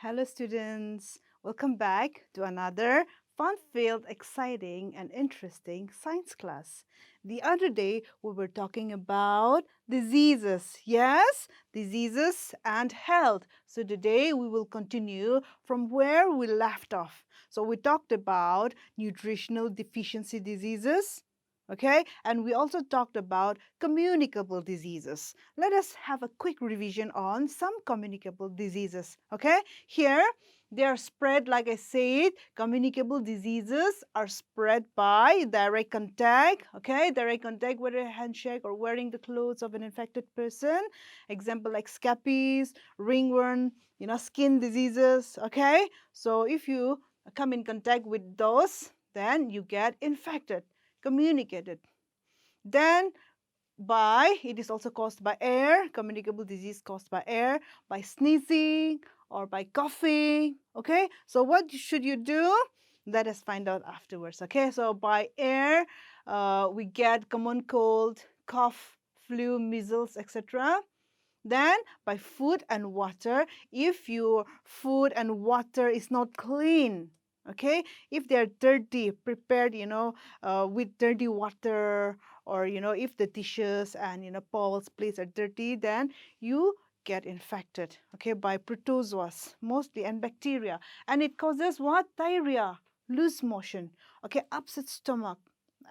Hello students, welcome back to another fun-filled, exciting and interesting science class. The other day we were talking about diseases, yes, diseases and health. So today we will continue from where we left off. So we talked about nutritional deficiency diseases, okay, and we also talked about communicable diseases. Let us have a quick revision on some communicable diseases, okay? Here, they are spread, like I said, communicable diseases are spread by direct contact, okay? Direct contact, whether a handshake or wearing the clothes of an infected person. Example like scabies, ringworm, skin diseases, okay? So if you come in contact with those, then you get infected, communicated. Then it is also caused by air, communicable disease caused by air, by sneezing or by coughing, okay? So what should you do? Let us find out afterwards, okay? So by air, we get common cold, cough, flu, measles, etc. Then by food and water, if your food and water is not clean, okay, if they're dirty, prepared, with dirty water, or if the dishes and bowls, plates are dirty, then you get infected, okay, by protozoas mostly and bacteria, and it causes what? Diarrhea, loose motion, okay, upset stomach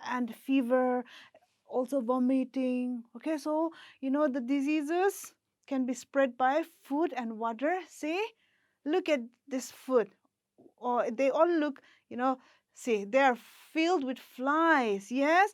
and fever, also vomiting, okay. So the diseases can be spread by food and water. See, look at this food, or they all look, see, they are filled with flies. Yes,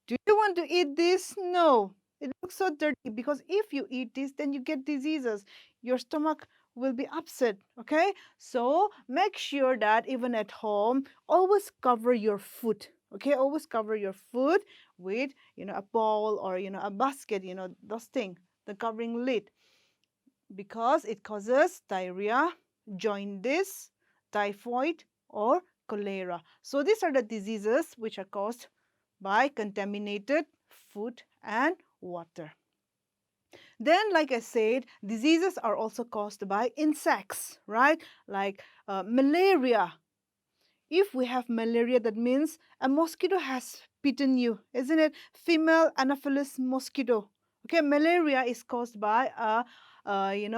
do you want to eat this? No, it looks so dirty, because if you eat this, then you get diseases, your stomach will be upset, okay. So make sure that even at home, always cover your food, okay, always cover your food with a bowl or a basket, those things, the covering lid, because it causes diarrhea, jaundice, typhoid, or cholera. So these are the diseases which are caused by contaminated food and water. Then, like I said, diseases are also caused by insects, right? Like malaria. If we have malaria, that means a mosquito has bitten you, isn't it? Female Anopheles mosquito. Okay, malaria is caused by a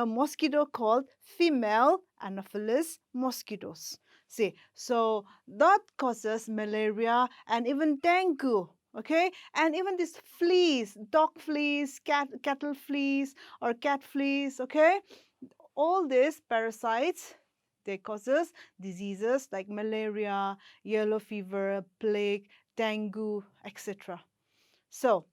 mosquito called female Anopheles mosquitoes. See, so that causes malaria and even dengue. Okay, and even these fleas, dog fleas, cattle fleas, or cat fleas. Okay, all these parasites, they causes diseases like malaria, yellow fever, plague, dengue, etc. So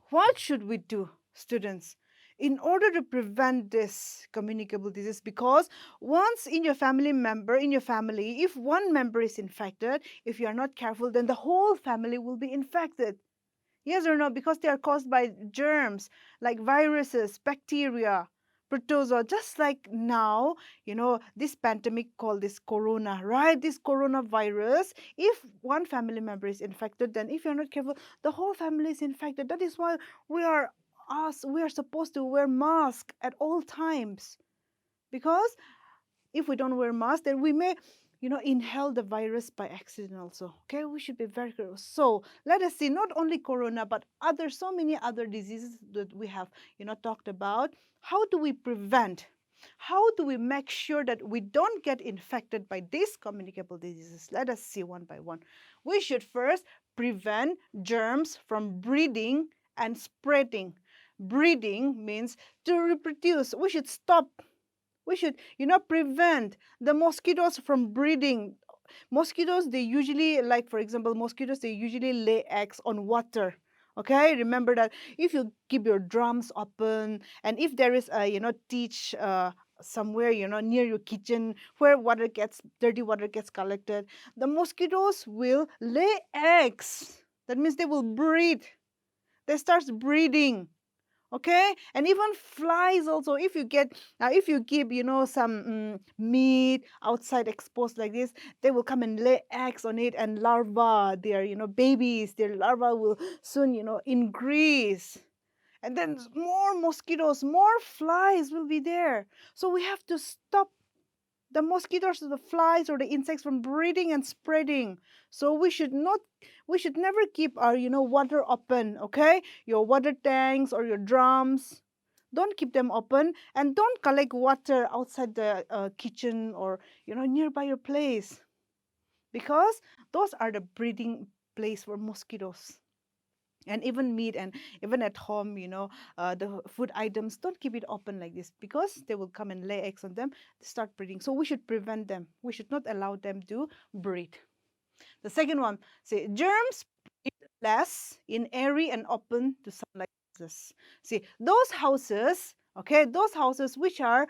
what should we do, students, in order to prevent this communicable disease? Because once in your family, if one member is infected, if you are not careful, then the whole family will be infected. Yes or no? Because they are caused by germs like viruses, bacteria, protozoa. Just like now, this pandemic called this corona, right? This coronavirus. If one family member is infected, then if you're not careful, the whole family is infected. That is why we are supposed to wear masks at all times. Because if we don't wear masks, then we may inhale the virus by accident also. Okay, we should be very careful. So let us see, not only corona, but so many other diseases that we have talked about. How do we prevent, how do we make sure that we don't get infected by these communicable diseases? Let us see one by one. We should first prevent germs from breeding and spreading. Breeding means to reproduce. We should stop, we should prevent the mosquitoes from breeding. Mosquitoes, they usually, like for example, mosquitoes, they usually lay eggs on water. Okay, remember that. If you keep your drums open, and if there is a ditch somewhere near your kitchen where dirty water gets collected, the mosquitoes will lay eggs. That means they will breed, they start breeding. Okay, and even flies also, if you keep some meat outside exposed like this, they will come and lay eggs on it, and larvae, their babies, their larvae will soon increase, and then more mosquitoes, more flies will be there. So we have to stop the mosquitoes or the flies or the insects from breeding and spreading. So we should never keep our water open, okay? Your water tanks or your drums, don't keep them open, and don't collect water outside the kitchen or nearby your place, because those are the breeding place for mosquitoes. And even meat, and even at home, the food items, don't keep it open like this, because they will come and lay eggs on them, start breeding. So we should prevent them, we should not allow them to breed. The second one, say germs breed less in airy and open to sunlight houses. See, those houses, okay, those houses which are,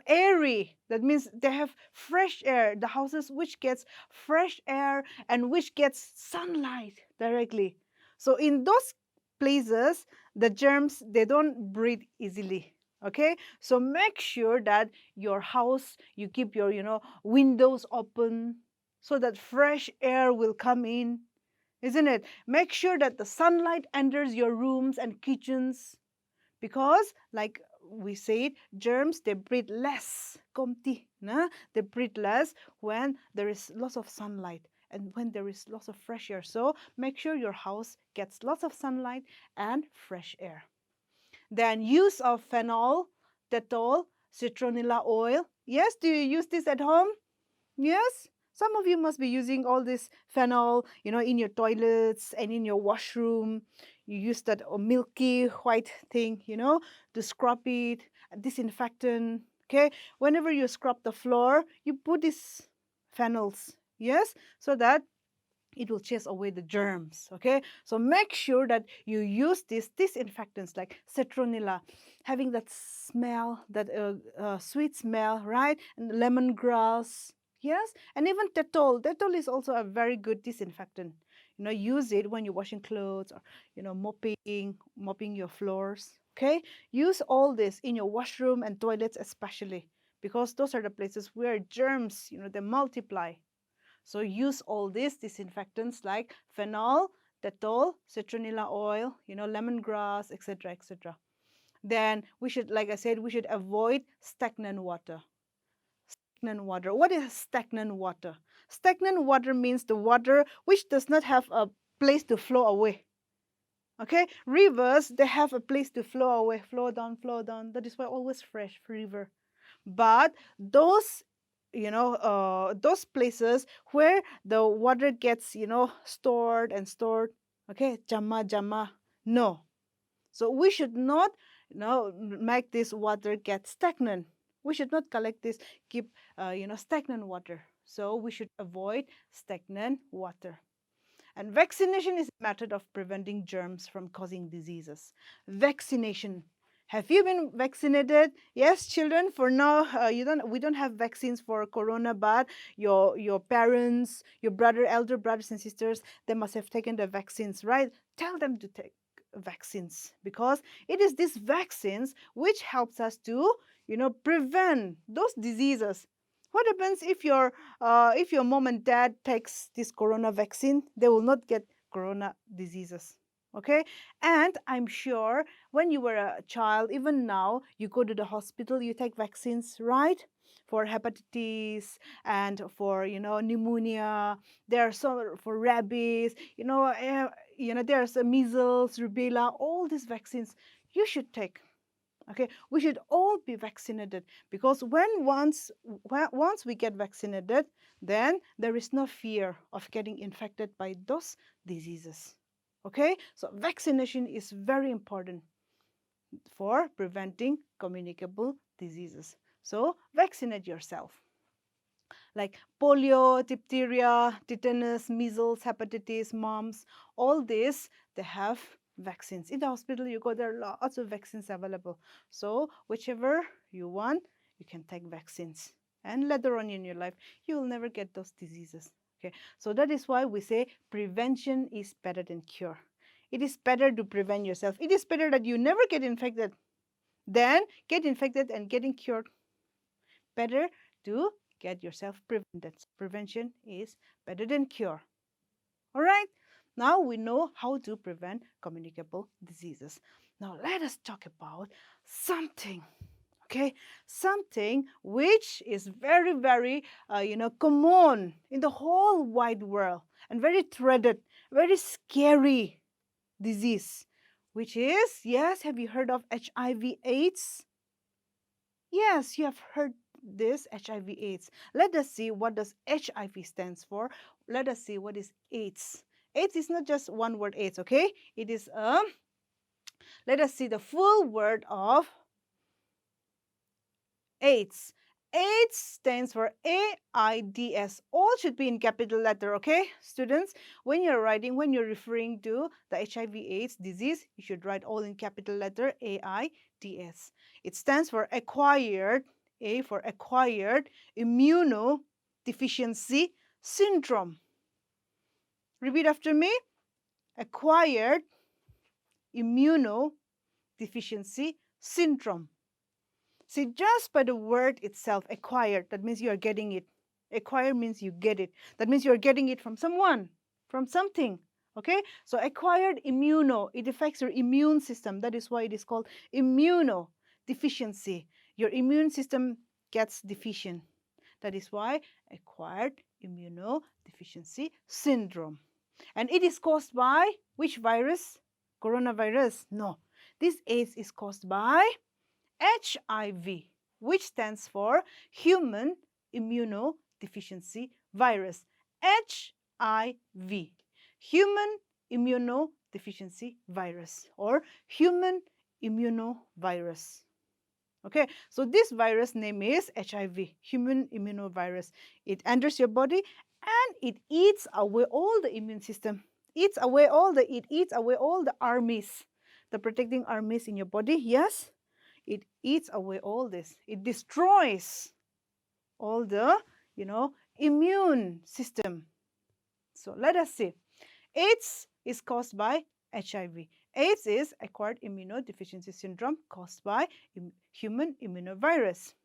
airy, that means they have fresh air, the houses which gets fresh air and which gets sunlight directly. So in those places, the germs, they don't breed easily. Okay, so make sure that your house, you keep your windows open, so that fresh air will come in, isn't it? Make sure that the sunlight enters your rooms and kitchens, because like we said, germs, they breathe less, komti, na? They breathe less when there is lots of sunlight and when there is lots of fresh air. So make sure your house gets lots of sunlight and fresh air. Then use of phenol, Dettol, citronella oil. Yes, do you use this at home? Yes, some of you must be using all this phenol, in your toilets and in your washroom. You use that milky white thing, to scrub it, disinfectant. Okay, whenever you scrub the floor, you put these phenols, yes, so that it will chase away the germs. Okay, so make sure that you use these disinfectants like citronella, having that smell, that sweet smell, right? And lemongrass, yes, and even Dettol. Dettol is also a very good disinfectant. Use it when you're washing clothes or mopping your floors. Okay, use all this in your washroom and toilets especially, because those are the places where germs, they multiply. So use all these disinfectants like phenol, Dettol, citronella oil, lemongrass, etc., etc. Then we should, like I said, we should avoid stagnant water. Stagnant water. What is stagnant water? Stagnant water means the water which does not have a place to flow away. Okay, rivers, they have a place to flow away, flow down, flow down. That is why always fresh river. But those places where the water gets stored and stored, okay, jama, no. So we should not make this water get stagnant. We should not collect this, keep stagnant water. So we should avoid stagnant water. And vaccination is a method of preventing germs from causing diseases. Vaccination. Have you been vaccinated? Yes, children. For now, we don't have vaccines for corona, but your parents, your elder brothers and sisters, they must have taken the vaccines, right? Tell them to take vaccines, because it is these vaccines which helps us to prevent those diseases. What happens if your mom and dad takes this corona vaccine? They will not get corona diseases. Okay, and I'm sure when you were a child, even now, you go to the hospital, you take vaccines, right? For hepatitis and for pneumonia. There are some for rabies. There's measles, rubella. All these vaccines you should take. Okay, we should all be vaccinated, because once we get vaccinated, then there is no fear of getting infected by those diseases. Okay, so vaccination is very important for preventing communicable diseases. So vaccinate yourself. Like polio, diphtheria, tetanus, measles, hepatitis, mumps, all this, they have vaccines. In the hospital, you go, there are lots of vaccines available. So whichever you want, you can take vaccines. And later on in your life, you will never get those diseases. Okay, so that is why we say prevention is better than cure. It is better to prevent yourself. It is better that you never get infected than get infected and getting cured. Better to get yourself prevented. Prevention is better than cure. All right, now we know how to prevent communicable diseases. Now let us talk about something, Okay, something which is very, very, common in the whole wide world and very dreaded, very scary disease, which is, yes, have you heard of HIV/AIDS? Yes, you have heard this HIV/AIDS. Let us see what does HIV stands for. Let us see what is AIDS. AIDS is not just one word AIDS, okay? It is let us see the full word of AIDS. AIDS stands for AIDS. All should be in capital letter, okay? Students, when you're writing, when you're referring to the HIV/AIDS disease, you should write all in capital letter AIDS. It stands for acquired, A for acquired immunodeficiency syndrome. Repeat after me. Acquired immunodeficiency syndrome. See, just by the word itself, acquired, that means you are getting it. Acquire means you get it. That means you are getting it from someone, from something. Okay? So acquired immuno, it affects your immune system. That is why it is called immunodeficiency. Your immune system gets deficient. That is why acquired immunodeficiency syndrome. And it is caused by which virus? Coronavirus? No. This AIDS is caused by HIV, which stands for Human Immunodeficiency Virus. HIV, Human Immunodeficiency Virus, or Human Immunovirus. Okay, so this virus name is HIV, Human Immunovirus. It enters your body and it eats away all the immune system. It eats away all the armies, the protecting armies in your body. Yes. It eats away all this. It destroys all the, immune system. So let us see. AIDS is caused by HIV. AIDS is acquired immunodeficiency syndrome caused by human immunovirus.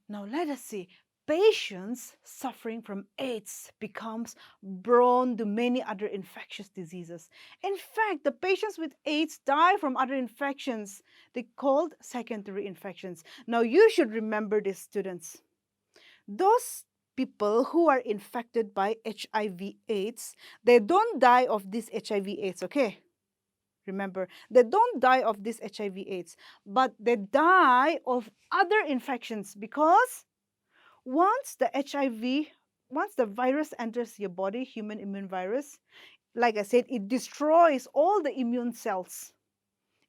Now let us see. Patients suffering from AIDS becomes prone to many other infectious diseases. In fact, the patients with AIDS die from other infections. They called secondary infections. Now you should remember this, students. Those people who are infected by HIV/AIDS, they don't die of this HIV/AIDS, okay? Remember, they don't die of this HIV/AIDS, but they die of other infections because once the virus enters your body, human immune virus, like I said, it destroys all the immune cells.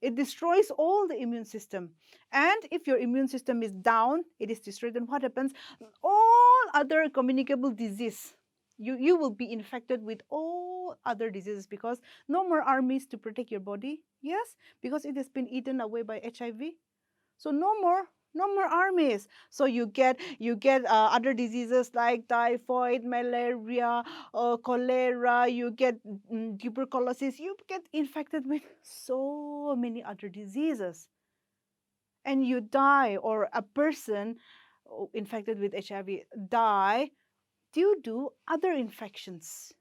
It destroys all the immune system. And if your immune system is down, it is destroyed, then what happens? All other communicable disease, you will be infected with all other diseases because no more armies to protect your body. Yes, because it has been eaten away by HIV. So no more armies. So you get other diseases like typhoid, malaria, cholera. You get tuberculosis. You get infected with so many other diseases, and you die, or a person infected with HIV die due to other infections,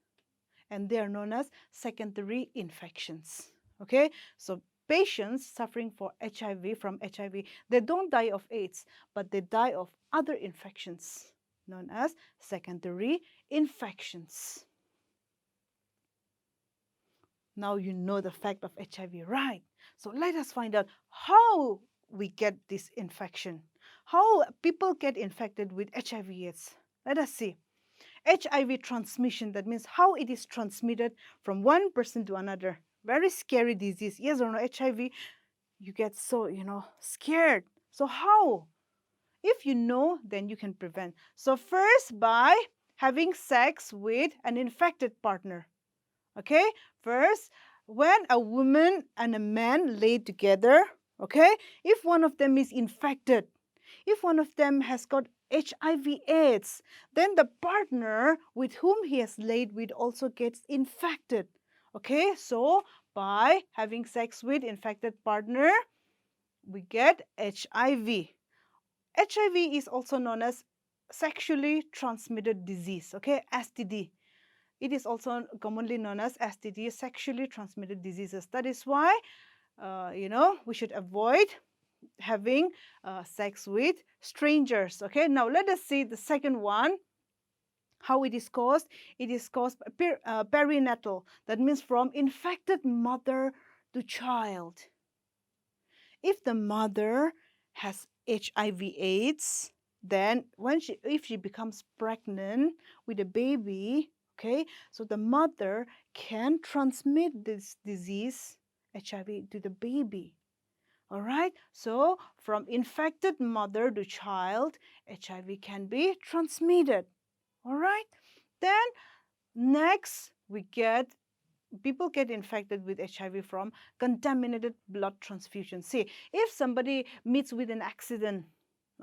and they are known as secondary infections. Okay, so patients suffering from HIV, they don't die of AIDS, but they die of other infections known as secondary infections. Now you know the fact of HIV, right? So let us find out how we get this infection, how people get infected with HIV/AIDS. Let us see. HIV transmission, that means how it is transmitted from one person to another. Very scary disease. Yes or no? HIV, you get so, scared. So how? If you know, then you can prevent. So first, by having sex with an infected partner. Okay? First, when a woman and a man lay together, okay? If one of them is infected, if one of them has got HIV/AIDS, then the partner with whom he has laid with also gets infected. Okay, so by having sex with infected partner, we get HIV. HIV is also known as sexually transmitted disease, okay, STD. It is also commonly known as STD, sexually transmitted diseases. That is why, we should avoid having sex with strangers. Okay, now let us see the second one. How it is caused? It is caused by perinatal. That means from infected mother to child. If the mother has HIV/AIDS, then if she becomes pregnant with a baby, okay, so the mother can transmit this disease, HIV, to the baby. All right, so from infected mother to child, HIV can be transmitted. All right, then next people get infected with HIV from contaminated blood transfusion. See, if somebody meets with an accident,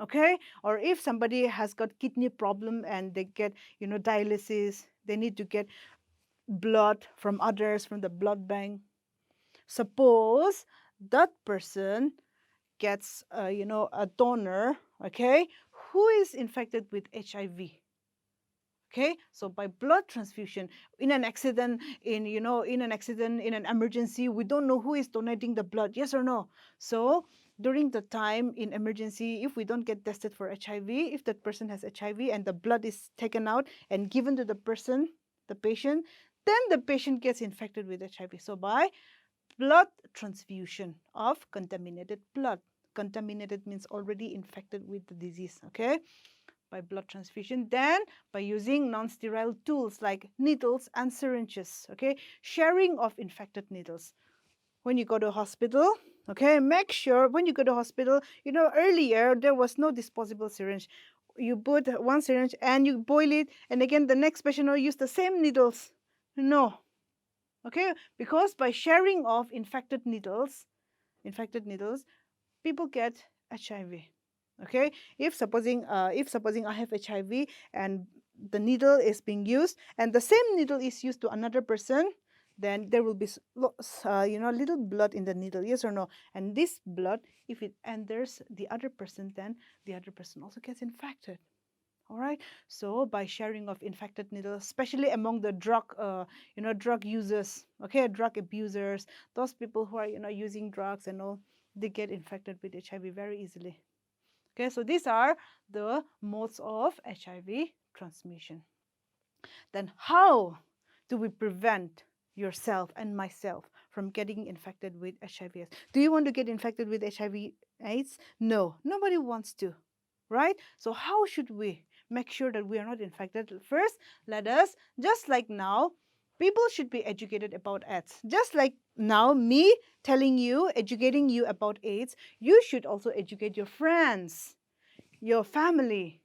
okay, or if somebody has got kidney problem and they get, dialysis, they need to get blood from others from the blood bank. Suppose that person gets, a donor, okay, who is infected with HIV. Okay, so by blood transfusion, in an accident, in an emergency, we don't know who is donating the blood, yes or no? So during the time in emergency, if we don't get tested for HIV, if that person has HIV and the blood is taken out and given to the patient, then the patient gets infected with HIV. So by blood transfusion of contaminated blood. Contaminated means already infected with the disease, okay? By blood transfusion, then by using non-sterile tools like needles and syringes, okay? Sharing of infected needles. When you go to hospital, okay, make sure when you go to hospital, earlier there was no disposable syringe. You put one syringe and you boil it, and again the next patient will use the same needles. No, okay, because by sharing of infected needles, people get HIV. Okay, if supposing I have HIV and the needle is being used and the same needle is used to another person, then there will be little blood in the needle, yes or no? And this blood, if it enters the other person, then the other person also gets infected. All right, so by sharing of infected needles, especially among the drug users, okay, drug abusers, those people who are using drugs and all, they get infected with HIV very easily. Okay, so these are the modes of HIV transmission. Then how do we prevent yourself and myself from getting infected with HIV/AIDS? Do you want to get infected with HIV/AIDS? No, nobody wants to, right? So how should we make sure that we are not infected? First, let us, just like now, people should be educated about AIDS. Just like now, me telling you, educating you about AIDS, you should also educate your friends, your family.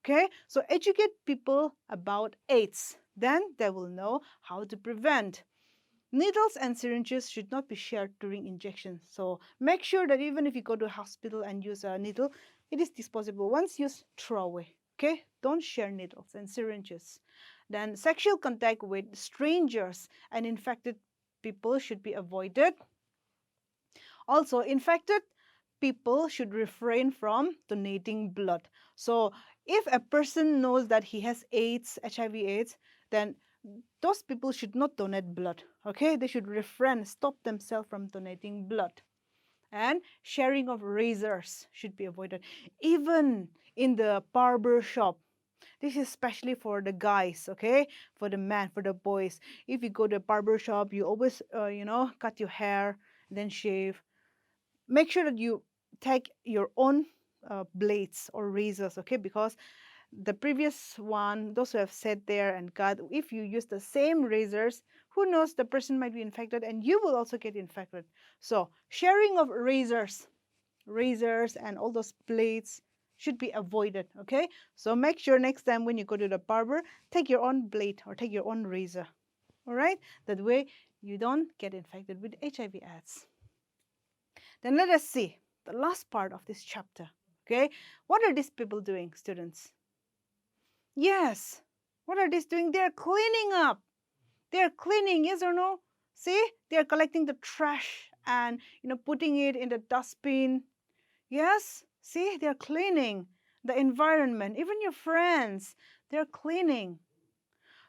Okay, so educate people about AIDS. Then they will know how to prevent. Needles and syringes should not be shared during injection. So make sure that even if you go to a hospital and use a needle, it is disposable. Once used, throw away. Okay, don't share needles and syringes. Then sexual contact with strangers and infected people should be avoided. Also, infected people should refrain from donating blood. So if a person knows that he has AIDS, HIV/AIDS, then those people should not donate blood. Okay, they should refrain, stop themselves from donating blood. And sharing of razors should be avoided. Even in the barber shop, this is especially for the guys, okay, for the men, for the boys. If you go to a barber shop, you always cut your hair, then shave. Make sure that you take your own blades or razors, okay, because the previous one, those who have sat there and cut, if you use the same razors, who knows, the person might be infected and you will also get infected. So sharing of razors and all those blades should be avoided, okay? So make sure next time when you go to the barber, take your own blade or take your own razor, all right? That way you don't get infected with HIV/AIDS. Then let us see the last part of this chapter. Okay, what are these people doing, students? Yes, what are these doing? They're cleaning up. They're cleaning, yes or no? See, they're collecting the trash and putting it in the dustbin. Yes, see, they're cleaning the environment. Even your friends, they're cleaning.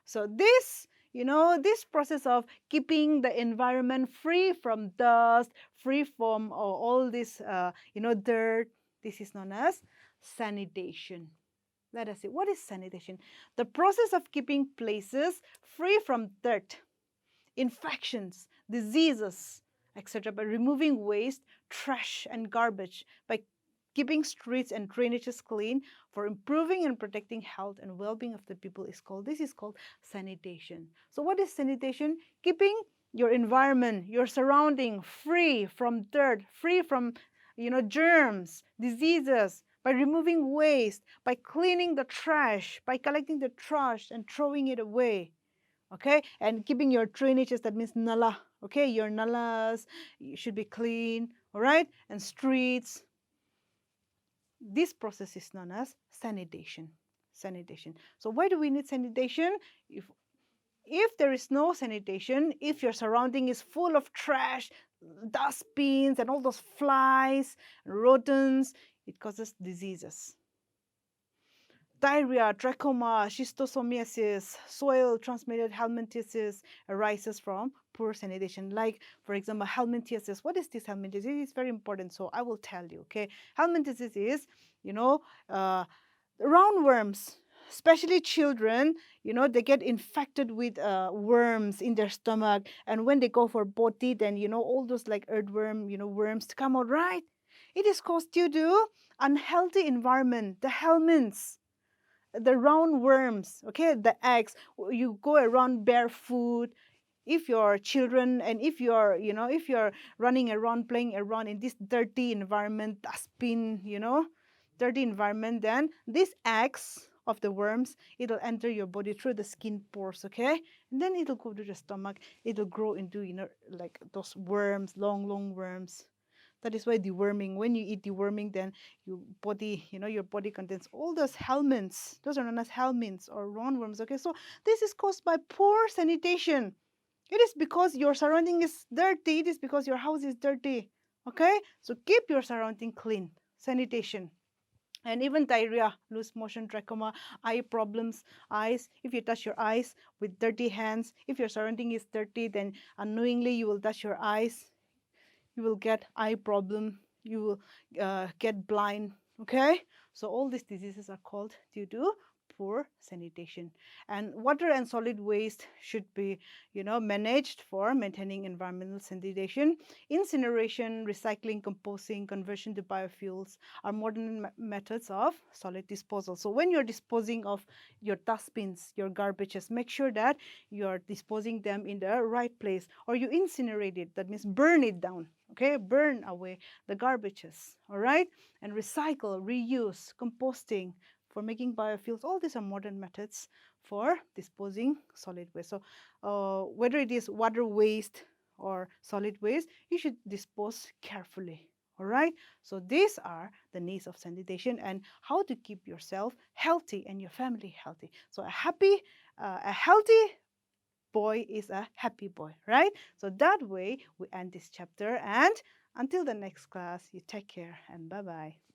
So this, this process of keeping the environment free from dust, free from all this, dirt, this is known as sanitation. Let us see, what is sanitation? The process of keeping places free from dirt, infections, diseases, etc., by removing waste, trash, and garbage, by keeping streets and drainages clean, for improving and protecting health and well-being of the people this is called sanitation. So what is sanitation? Keeping your environment, your surrounding free from dirt, free from germs, diseases, by removing waste, by cleaning the trash, by collecting the trash and throwing it away. Okay, and keeping your drainages, that means nala. Okay, your nalas should be clean. All right, and streets. This process is known as sanitation. Sanitation. So why do we need sanitation? If there is no sanitation, if your surrounding is full of trash, dustbins, and all those flies, rodents, it causes diseases. Diarrhea, trachoma, schistosomiasis, soil-transmitted helminthiasis arises from poor sanitation. Like, for example, helminthiasis. What is this helminthiasis? It is very important, so I will tell you, okay? Helminthiasis is, roundworms, especially children, they get infected with worms in their stomach. And when they go for potty, then, all those like earthworm, worms come out, right? It is caused due to unhealthy environment, the helminths, the roundworms, okay, the eggs. You go around barefoot. If your children and if you're running around, playing around in this dirty environment, dustbin, dirty environment, then these eggs of the worms, it'll enter your body through the skin pores, okay, and then it'll go to the stomach. It'll grow into like those worms, long worms. That is why deworming. When you eat deworming, then your body contains all those helminths. Those are known as helminths or roundworms. Okay, so this is caused by poor sanitation. It is because your surrounding is dirty. It is because your house is dirty. Okay, so keep your surrounding clean. Sanitation. And even diarrhea, loose motion, trachoma, eye problems, eyes. If you touch your eyes with dirty hands, if your surrounding is dirty, then unknowingly you will touch your eyes. You will get eye problem, you will get blind, okay? So all these diseases are called due to poor sanitation. And water and solid waste should be, managed for maintaining environmental sanitation. Incineration, recycling, composting, conversion to biofuels are modern methods of solid disposal. So when you're disposing of your dustbins, your garbages, make sure that you're disposing them in the right place, or you incinerate it. That means burn it down. Okay, burn away the garbages, all right? And recycle, reuse, composting for making biofuels. All these are modern methods for disposing solid waste. So whether it is water waste or solid waste, you should dispose carefully, all right? So these are the needs of sanitation and how to keep yourself healthy and your family healthy. So a healthy boy is a happy boy, right? So that way we end this chapter, and until the next class, you take care and bye-bye.